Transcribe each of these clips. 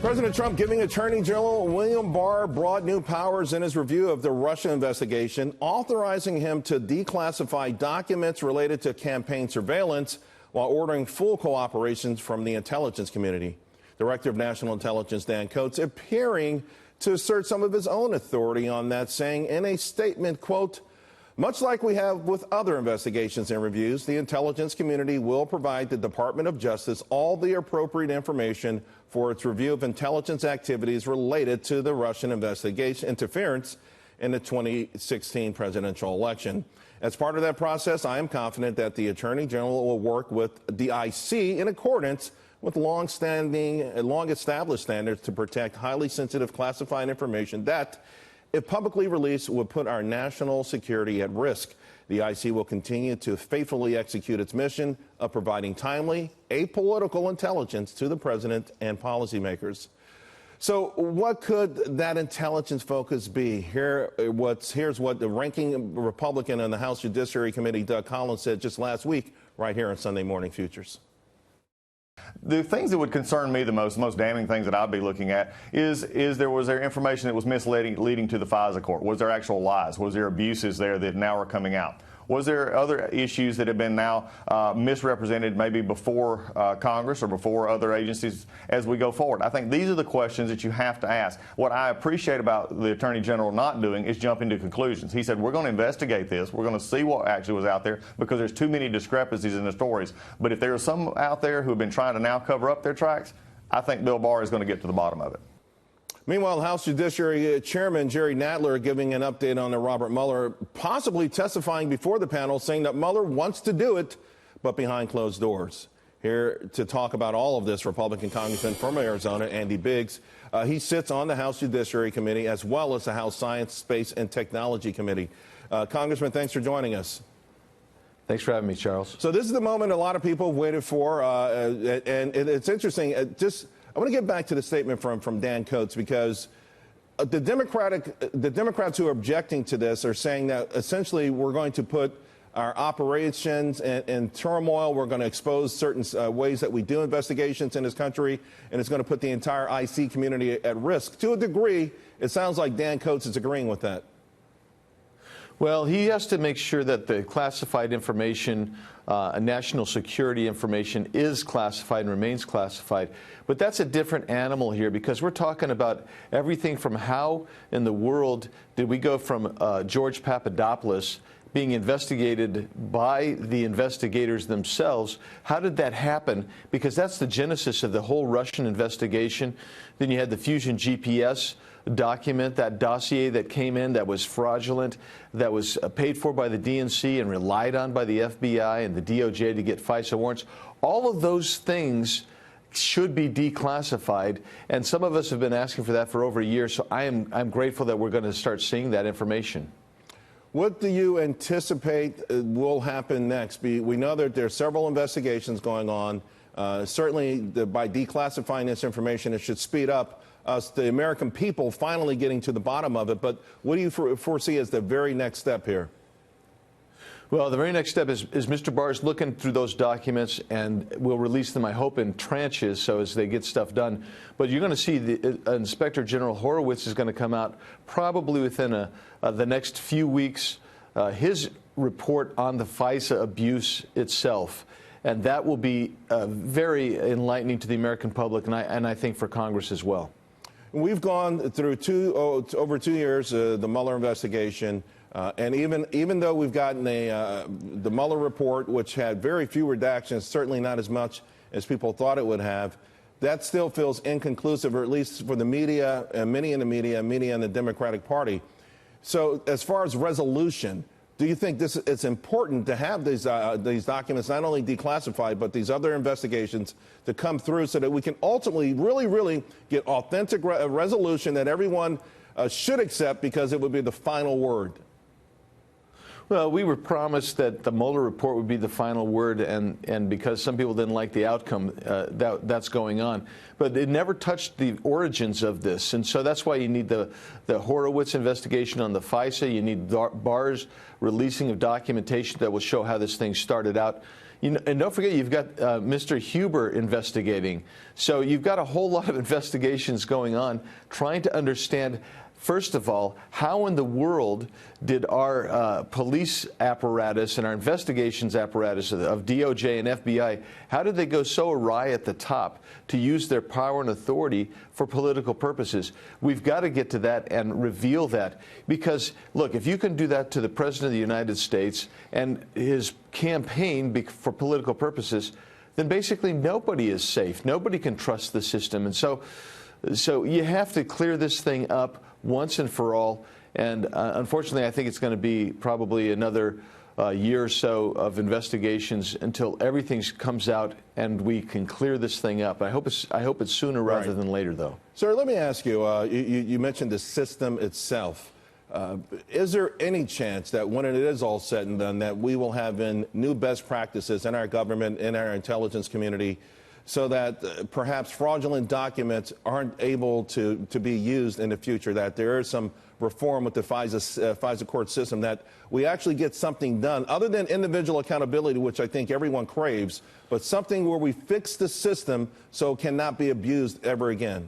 President Trump giving Attorney General William Barr broad new powers in his review of the Russia investigation, authorizing him to declassify documents related to campaign surveillance while ordering full cooperation from the intelligence community. Director of National Intelligence Dan Coats appearing to assert some of his own authority on that, saying in a statement, quote, "Much like we have with other investigations and reviews, the intelligence community will provide the Department of Justice all the appropriate information for its review of intelligence activities related to the Russian investigation interference in the 2016 presidential election. As part of that process, I am confident that the Attorney General will work with the IC in accordance with long-established standards to protect highly sensitive classified information that, if publicly released, would put our national security at risk. The IC will continue to faithfully execute its mission of providing timely, apolitical intelligence to the president and policymakers." So what could that intelligence focus be? Here's what the ranking Republican on the House Judiciary Committee, Doug Collins, said just last week right here on Sunday Morning Futures. The things that would concern me the most damning things that I'd be looking at is was there information that was misleading leading to the FISA court? Was there actual lies? Was there abuses there that now are coming out? Was there other issues that have been now misrepresented maybe before Congress or before other agencies as we go forward? I think these are the questions that you have to ask. What I appreciate about the Attorney General not doing is jumping to conclusions. He said, we're going to investigate this. We're going to see what actually was out there because there's too many discrepancies in the stories. But if there are some out there who have been trying to now cover up their tracks, I think Bill Barr is going to get to the bottom of it. Meanwhile, House Judiciary Chairman Jerry Nadler giving an update on the Robert Mueller, possibly testifying before the panel, saying that Mueller wants to do it, but behind closed doors. Here to talk about all of this, Republican Congressman from Arizona, Andy Biggs. He sits on the House Judiciary Committee as well as the House Science, Space, and Technology Committee. Congressman, thanks for joining us. Thanks for having me, Charles. So this is the moment a lot of people have waited for, and it's interesting. I want to get back to the statement from Dan Coats, because the Democrats who are objecting to this are saying that essentially we're going to put our operations in turmoil. We're going to expose certain ways that we do investigations in this country, and it's going to put the entire IC community at risk. To a degree, it sounds like Dan Coats is agreeing with that. Well, he has to make sure that the classified information, national security information, is classified and remains classified. But that's a different animal here, because we're talking about everything from how in the world did we go from George Papadopoulos being investigated by the investigators themselves. How did that happen? Because that's the genesis of the whole Russian investigation. Then you had the Fusion GPS document, that dossier that came in that was fraudulent, that was paid for by the DNC and relied on by the FBI and the DOJ to get FISA warrants. All of those things should be declassified, and some of us have been asking for that for over a year, so I'm grateful that we're going to start seeing that information. What do you anticipate will happen next? We know that there are several investigations going on. Certainly, by declassifying this information, it should speed up the American people finally getting to the bottom of it. But what do you foresee as the very next step here? Well, the very next step is Mr. Barr's looking through those documents, and we'll release them, I hope, in tranches, so as they get stuff done. But you're going to see the Inspector General Horowitz is going to come out probably within the next few weeks, his report on the FISA abuse itself. And that will be very enlightening to the American public, and I think for Congress as well. We've gone through over 2 years, the Mueller investigation. And even though we've gotten the Mueller report, which had very few redactions, certainly not as much as people thought it would have, that still feels inconclusive, or at least for the media, and many in the media and the Democratic Party. So as far as resolution, do you think it's important to have these documents not only declassified, but these other investigations to come through so that we can ultimately really get authentic resolution that everyone should accept, because it would be the final word? Well, we were promised that the Mueller report would be the final word, and because some people didn't like the outcome, that's going on. But it never touched the origins of this, and so that's why you need the Horowitz investigation on the FISA. You need Barr's releasing of documentation that will show how this thing started out. And don't forget, you've got Mr. Huber investigating. So you've got a whole lot of investigations going on, trying to understand, first of all, how in the world did our police apparatus and our investigations apparatus of DOJ and FBI, how did they go so awry at the top to use their power and authority for political purposes? We've got to get to that and reveal that. Because, look, if you can do that to the President of the United States and his campaign for political purposes, then basically nobody is safe. Nobody can trust the system. And so you have to clear this thing up once and for all, and unfortunately I think it's going to be probably another year or so of investigations until everything comes out and we can clear this thing up. I hope it's sooner rather than later, though. Sir, let me ask you, you mentioned the system itself. Is there any chance that when it is all said and done that we will have new best practices in our government, in our intelligence community, so that perhaps fraudulent documents aren't able to be used in the future, that there is some reform with the FISA court system, that we actually get something done other than individual accountability, which I think everyone craves, but something where we fix the system so it cannot be abused ever again?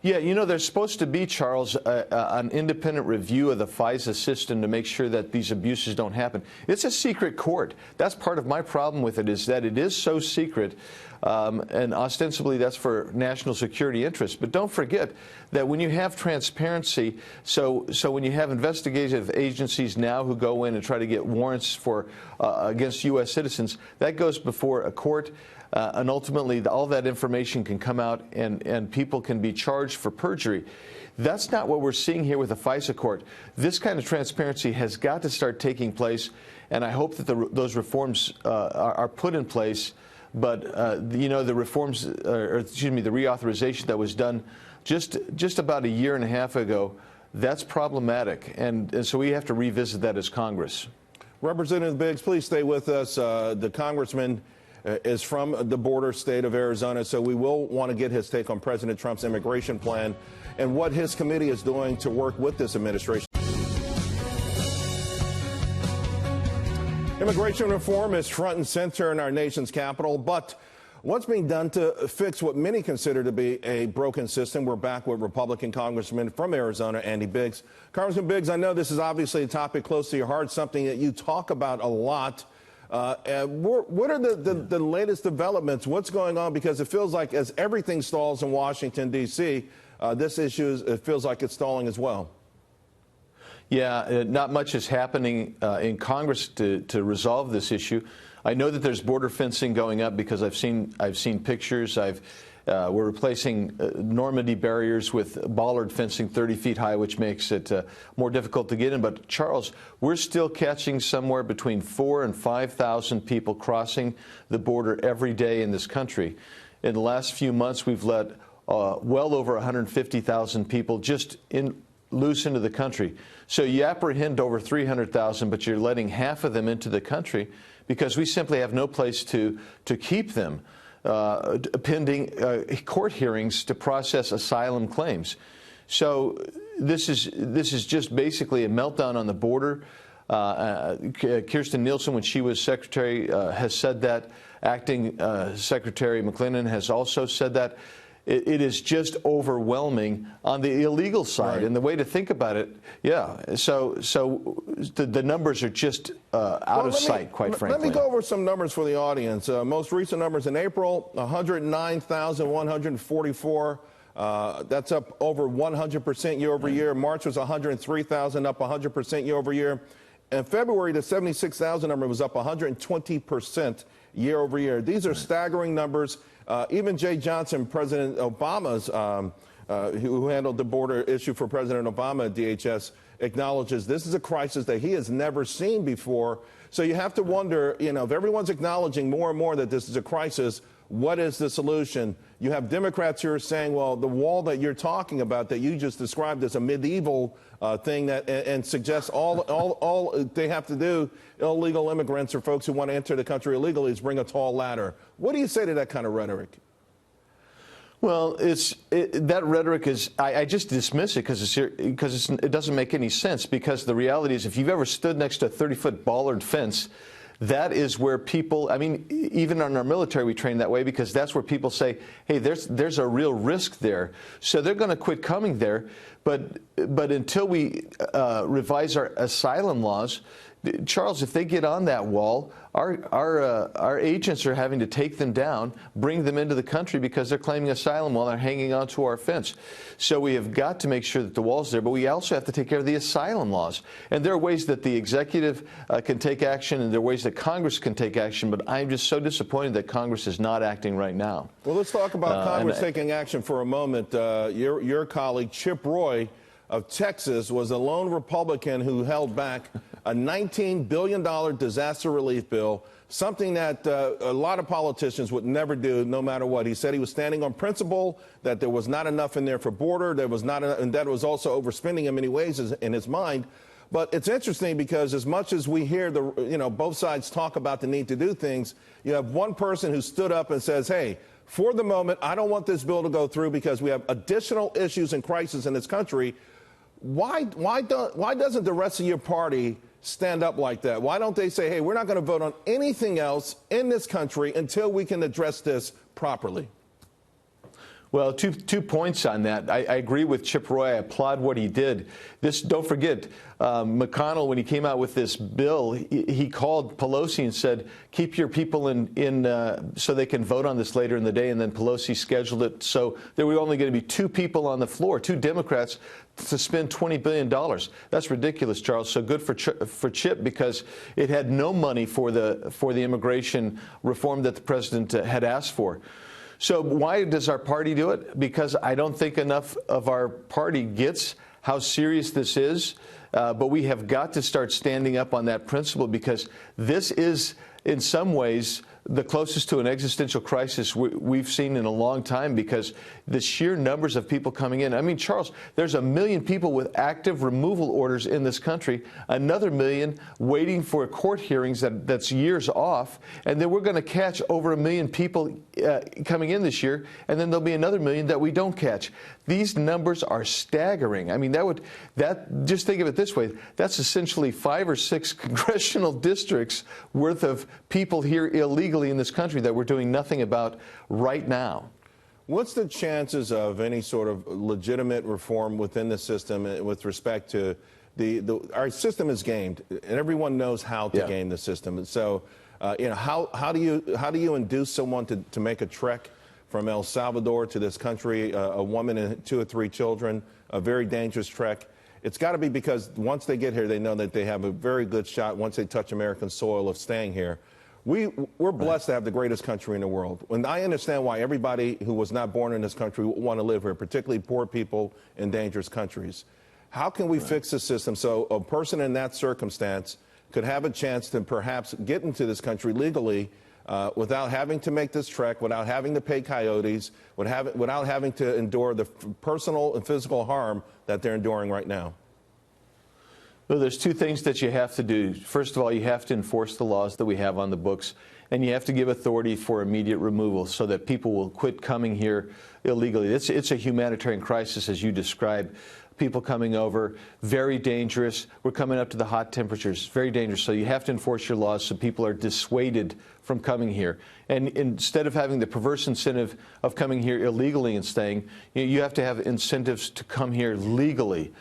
Yeah, you know, there's supposed to be, Charles, an independent review of the FISA system to make sure that these abuses don't happen. It's a secret court. That's part of my problem with it, is that it is so secret, and ostensibly that's for national security interests. But don't forget that when you have transparency, so when you have investigative agencies now who go in and try to get warrants for against U.S. citizens, that goes before a court. And ultimately, all that information can come out and people can be charged for perjury. That's not what we're seeing here with the FISA court. This kind of transparency has got to start taking place, and I hope that those reforms are put in place. But, you know, the reforms, or excuse me, the reauthorization that was done just about a year and a half ago, that's problematic. And so we have to revisit that as Congress. Representative Biggs, please stay with us. The congressman is from the border state of Arizona, so we will want to get his take on President Trump's immigration plan and what his committee is doing to work with this administration. Immigration reform is front and center in our nation's capital, but what's being done to fix what many consider to be a broken system? We're back with Republican Congressman from Arizona, Andy Biggs. Congressman Biggs, I know this is obviously a topic close to your heart, something that you talk about a lot. What are the latest developments? What's going on? Because it feels like as everything stalls in Washington, D.C., this issue, it feels like it's stalling as well. Yeah, not much is happening in Congress to resolve this issue. I know that there's border fencing going up because I've seen pictures. We're replacing Normandy barriers with bollard fencing 30 feet high, which makes it more difficult to get in. But, Charles, we're still catching somewhere between 4,000 and 5,000 people crossing the border every day in this country. In the last few months, we've let well over 150,000 people just loose into the country. So you apprehend over 300,000, but you're letting half of them into the country because we simply have no place to keep them. Pending court hearings to process asylum claims. So this is just basically a meltdown on the border. Kirstjen Nielsen, when she was secretary, has said that. Acting Secretary McClellan has also said that. It is just overwhelming on the illegal side. Right. And the way to think about it, yeah, so the numbers are just out of sight, quite frankly. Let me go over some numbers for the audience. Most recent numbers in April, 109,144. That's up over 100% year over year. March was 103,000, up 100% year over year. In February, the 76,000 number was up 120% year over year. These are staggering numbers. Even Jay Johnson, President Obama's, who handled the border issue for President Obama at DHS, acknowledges this is a crisis that he has never seen before. So you have to wonder, you know, if everyone's acknowledging more and more that this is a crisis, What is the solution? You have Democrats who are saying, well, the wall that you're talking about that you just described as a medieval thing that and suggests all they have to do, illegal immigrants or folks who want to enter the country illegally, is bring a tall ladder. What do you say to that kind of rhetoric? Well, that rhetoric is, I just dismiss it because it doesn't make any sense, because the reality is if you've ever stood next to a 30-foot bollard fence, that is where people, I mean, even in our military we train that way, because that's where people say, hey, there's a real risk there. So they're going to quit coming there. But until we revise our asylum laws, Charles, if they get on that wall, our agents are having to take them down, bring them into the country because they're claiming asylum while they're hanging onto our fence. So we have got to make sure that the wall's there, but we also have to take care of the asylum laws. And there are ways that the executive can take action, and there are ways that Congress can take action, but I'm just so disappointed that Congress is not acting right now. Well, let's talk about Congress taking action for a moment. Your colleague, Chip Roy of Texas, was a lone Republican who held back a $19 billion disaster relief bill, something that a lot of politicians would never do, no matter what. He said he was standing on principle, that there was not enough in there for border, and that it was also overspending in many ways in his mind. But it's interesting because as much as we hear both sides talk about the need to do things, you have one person who stood up and says, hey, for the moment, I don't want this bill to go through because we have additional issues and crises in this country. Why doesn't the rest of your party stand up like that? Why don't they say, hey, we're not going to vote on anything else in this country until we can address this properly? Well, two points on that. I agree with Chip Roy. I applaud what he did. Don't forget, McConnell, when he came out with this bill, he called Pelosi and said, keep your people in so they can vote on this later in the day. And then Pelosi scheduled it so there were only going to be two people on the floor, two Democrats, to spend $20 billion. That's ridiculous, Charles. So good for Chip, because it had no money for the immigration reform that the president had asked for. So why does our party do it? Because I don't think enough of our party gets how serious this is. But we have got to start standing up on that principle, because this is, in some ways, the closest to an existential crisis we've seen in a long time, because the sheer numbers of people coming in. I mean, Charles, there's 1 million people with active removal orders in this country, another 1 million waiting for court hearings that's years off, and then we're going to catch over 1 million people coming in this year, and then there'll be another 1 million that we don't catch. These numbers are staggering. I mean, just think of it this way. That's essentially 5 or 6 congressional districts worth of people here illegally in this country that we're doing nothing about right now. What's the chances of any sort of legitimate reform within the system with respect to our system is gamed, and everyone knows how to game the system. And so, how do you induce someone to make a trek from El Salvador to this country, a woman and 2 or 3 children, a very dangerous trek? It's got to be because once they get here, they know that they have a very good shot once they touch American soil of staying here. We're blessed to have the greatest country in the world. And I understand why everybody who was not born in this country would want to live here, particularly poor people in dangerous countries. How can we fix the system so a person in that circumstance could have a chance to perhaps get into this country legally without having to make this trek, without having to pay coyotes, without having to endure the personal and physical harm that they're enduring right now? Well, there's 2 things that you have to do. First of all, you have to enforce the laws that we have on the books, and you have to give authority for immediate removal so that people will quit coming here illegally. It's a humanitarian crisis, as you described. People coming over, very dangerous. We're coming up to the hot temperatures, very dangerous. So you have to enforce your laws so people are dissuaded from coming here. And instead of having the perverse incentive of coming here illegally and staying, you have to have incentives to come here legally.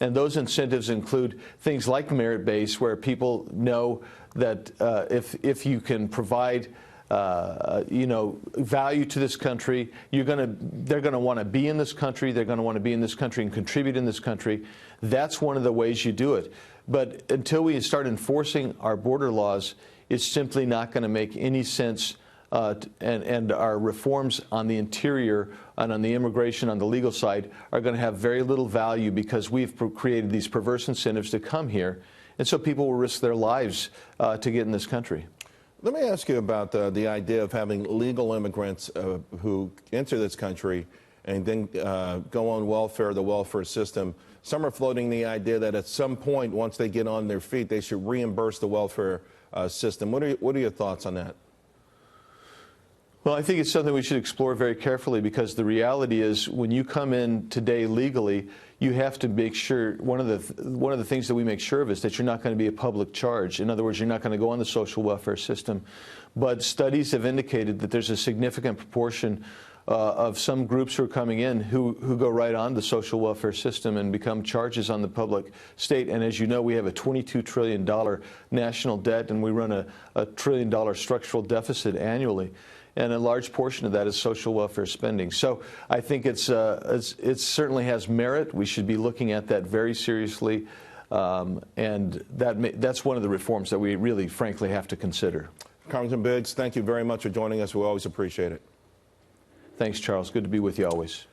And those incentives include things like merit-based, where people know that if you can provide value to this country, they're going to want to be in this country. They're going to want to be in this country and contribute in this country. That's one of the ways you do it. But until we start enforcing our border laws, it's simply not going to make any sense. And our reforms on the interior and on the immigration on the legal side are going to have very little value, because we've created these perverse incentives to come here. And so people will risk their lives to get in this country. Let me ask you about the idea of having legal immigrants who enter this country and then go on welfare, the welfare system. Some are floating the idea that at some point, once they get on their feet, they should reimburse the welfare system. What are your thoughts on that? Well, I think it's something we should explore very carefully, because the reality is when you come in today legally, you have to make sure, one of the things that we make sure of is that you're not going to be a public charge. In other words, you're not going to go on the social welfare system. But studies have indicated that there's a significant proportion of some groups who are coming in who go right on the social welfare system and become charges on the public state. And as you know, we have a $22 trillion national debt, and we run a $1 trillion structural deficit annually. And a large portion of that is social welfare spending. So I think it certainly has merit. We should be looking at that very seriously. And that's one of the reforms that we really, frankly, have to consider. Congressman Biggs, thank you very much for joining us. We always appreciate it. Thanks, Charles. Good to be with you always.